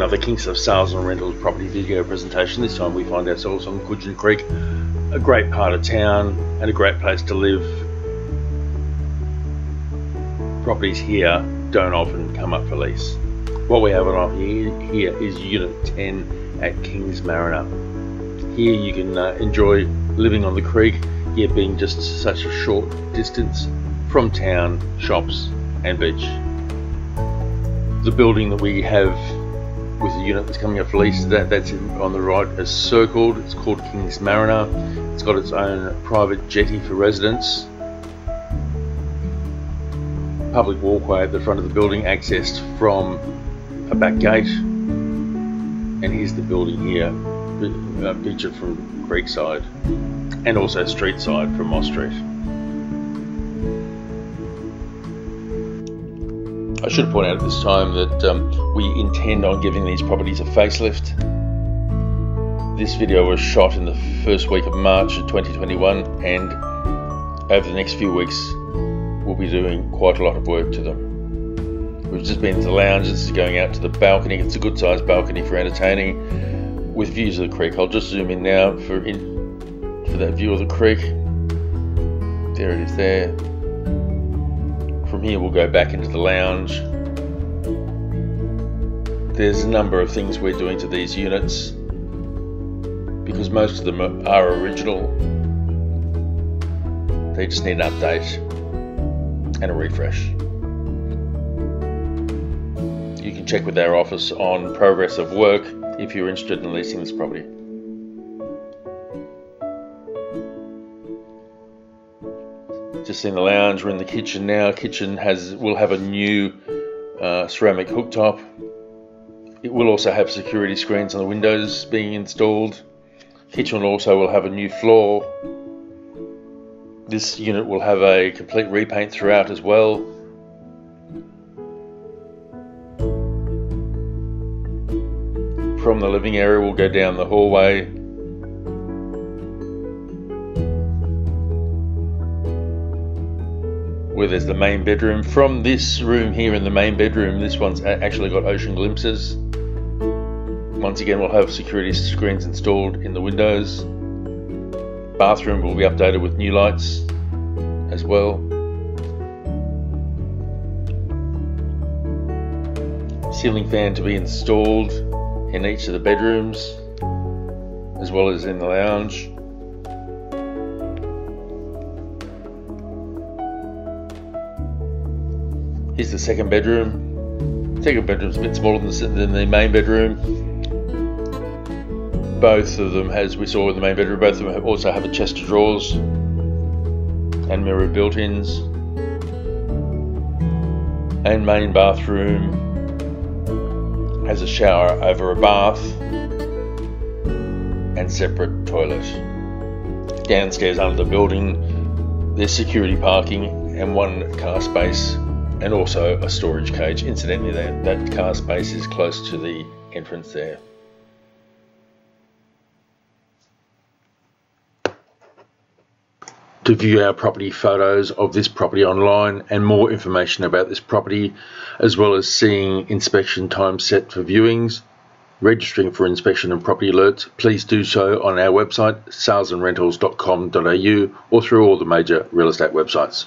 another Kingscliff Sales and Rentals property video presentation. This time we find ourselves on Gudgeon Creek, a great part of town and a great place to live. Properties here don't often come up for lease. What we have on offer here is Unit 10 at Kings Mariner. Here you can enjoy living on the creek, here being just such a short distance from town, shops and beach. The building that we have with the unit that's coming up for lease, that's on the right is circled. It's called Kings Mariner. It's got its own private jetty for residents. Public walkway at the front of the building, accessed from a back gate. And here's the building here, pictured from Creekside and also street side from Moss Street. I should point out at this time that we intend on giving these properties a facelift. This video was shot in the first week of March of 2021, and over the next few weeks we'll be doing quite a lot of work to them. We've just been to the lounge. This is going out to the balcony. It's a good sized balcony for entertaining with views of the creek. I'll just zoom in now for that view of the creek. There it is there. From here we'll go back into the lounge. There's a number of things we're doing to these units because most of them are original. They just need an update and a refresh. You can check with our office on progress of work if you're interested in leasing this property. Just in the lounge, we're in the kitchen now. Kitchen will have a new ceramic cooktop. It will also have security screens on the windows being installed. Kitchen also will have a new floor. This unit will have a complete repaint throughout as well. From the living area we'll go down the hallway. Where there's the main bedroom. From this room here in the main bedroom, this one's actually got ocean glimpses. Once again, we'll have security screens installed in the windows. Bathroom will be updated with new lights as well. Ceiling fan to be installed in each of the bedrooms as well as in the lounge. Here's the second bedroom. Second bedroom's a bit smaller than the main bedroom. Both of them, as we saw in the main bedroom, both of them also have a chest of drawers and mirror built-ins. And main bathroom has a shower over a bath and separate toilet. Downstairs under the building, there's security parking and one car space, and also a storage cage. Incidentally, that car space is close to the entrance there. To view our property photos of this property online and more information about this property, as well as seeing inspection times set for viewings, registering for inspection and property alerts, please do so on our website salesandrentals.com.au or through all the major real estate websites.